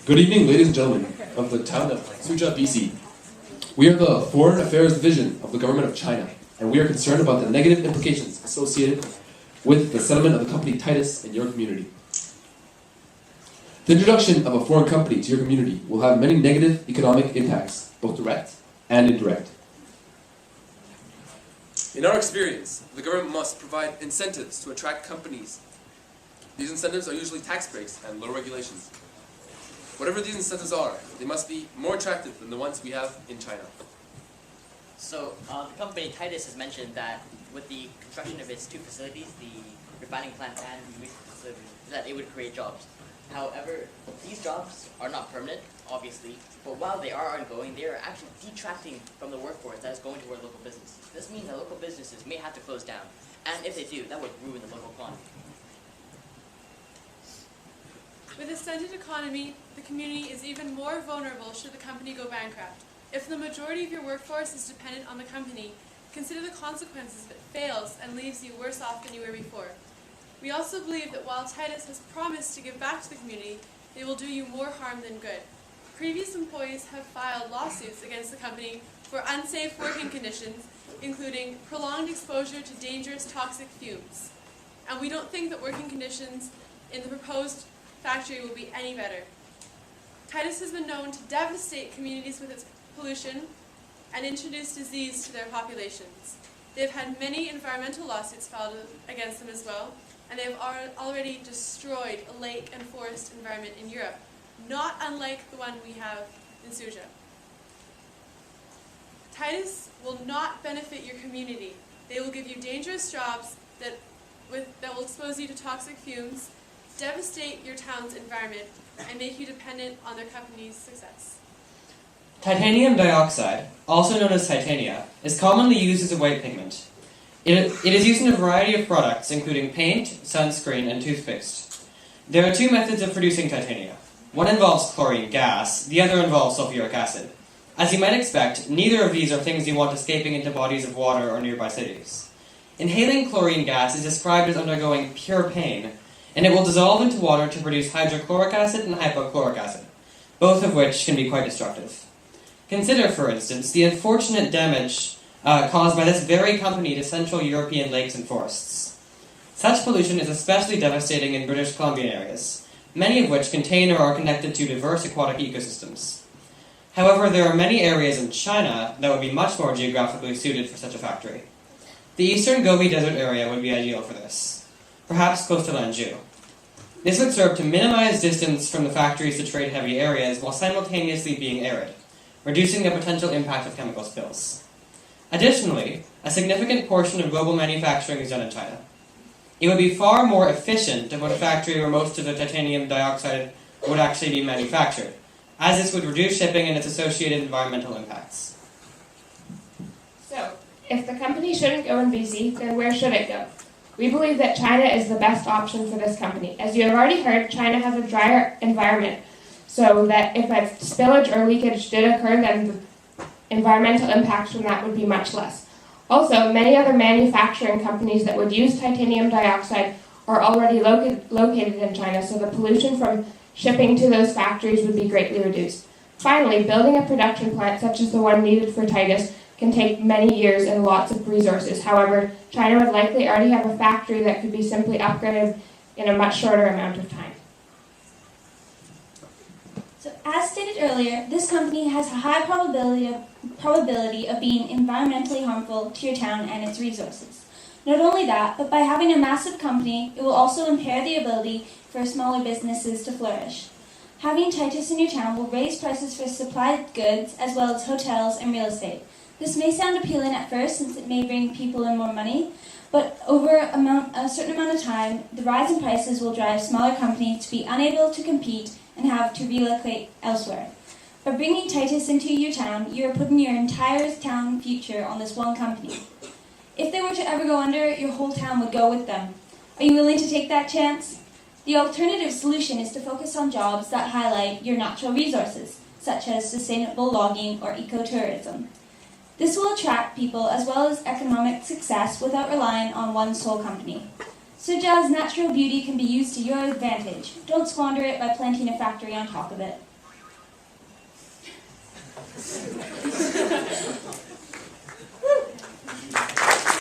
Good evening, ladies and gentlemen of the town of Suja, BC. We are the Foreign Affairs Division of the Government of China, and we are concerned about the negative implications associated with the settlement of the company Tytus in your community. The introduction of a foreign company to your community will have many negative economic impacts, both direct and indirect. In our experience, the government must provide incentives to attract companies. These incentives are usually tax breaks and low regulations. Whatever these incentives are, they must be more attractive than the ones we have in China. So, the company Tytus has mentioned that with the construction of its two facilities, the refining plant and the waste facility, that it would create jobs. However, these jobs are not permanent, obviously, but while they are ongoing, they are actually detracting from the workforce that is going toward local business. This means that local businesses may have to close down, and if they do, that would ruin the local economy. With a stunted economy, the community is even more vulnerable should the company go bankrupt. If the majority of your workforce is dependent on the company, consider the consequences if it fails and leaves you worse off than you were before. We also believe that while Tytus has promised to give back to the community, they will do you more harm than good. Previous employees have filed lawsuits against the company for unsafe working conditions, including prolonged exposure to dangerous toxic fumes. And we don't think that working conditions in the proposed factory will be any better. Tytus has been known to devastate communities with its pollution and introduce disease to their populations. They have had many environmental lawsuits filed against them as well, and they have already destroyed a lake and forest environment in Europe, not unlike the one we have in Suja. Tytus will not benefit your community. They will give you dangerous jobs that will expose you to toxic fumes, devastate your town's environment, and make you dependent on their company's success. Titanium dioxide, also known as titania, is commonly used as a white pigment. It is used in a variety of products, including paint, sunscreen, and toothpaste. There are two methods of producing titania. One involves chlorine gas, the other involves sulfuric acid. As you might expect, neither of these are things you want escaping into bodies of water or nearby cities. Inhaling chlorine gas is described as undergoing pure pain, and it will dissolve into water to produce hydrochloric acid and hypochloric acid, both of which can be quite destructive. Consider, for instance, the unfortunate damage caused by this very company to Central European lakes and forests. Such pollution is especially devastating in British Columbian areas, many of which contain or are connected to diverse aquatic ecosystems. However, there are many areas in China that would be much more geographically suited for such a factory. The eastern Gobi Desert area would be ideal for this, perhaps close to Lanzhou. This would serve to minimize distance from the factories to trade-heavy areas while simultaneously being arid, reducing the potential impact of chemical spills. Additionally, a significant portion of global manufacturing is done in China. It would be far more efficient to put a factory where most of the titanium dioxide would actually be manufactured, as this would reduce shipping and its associated environmental impacts. So, if the company shouldn't go in BC, then where should it go? We believe that China is the best option for this company. As you have already heard, China has a drier environment, so that if a spillage or leakage did occur, then the environmental impacts from that would be much less. Also, many other manufacturing companies that would use titanium dioxide are already located in China, so the pollution from shipping to those factories would be greatly reduced. Finally, building a production plant such as the one needed for Tytus can take many years and lots of resources. However, China would likely already have a factory that could be simply upgraded in a much shorter amount of time. So, as stated earlier, this company has a high probability of being environmentally harmful to your town and its resources. Not only that, but by having a massive company, it will also impair the ability for smaller businesses to flourish. Having Tytus in your town will raise prices for supplied goods as well as hotels and real estate. This may sound appealing at first since it may bring people in more money, but over a certain amount of time, the rise in prices will drive smaller companies to be unable to compete and have to relocate elsewhere. By bringing Tytus into your town, you are putting your entire town future on this one company. If they were to ever go under, your whole town would go with them. Are you willing to take that chance? The alternative solution is to focus on jobs that highlight your natural resources, such as sustainable logging or ecotourism. This will attract people as well as economic success without relying on one sole company. Suja's natural beauty can be used to your advantage. Don't squander it by planting a factory on top of it.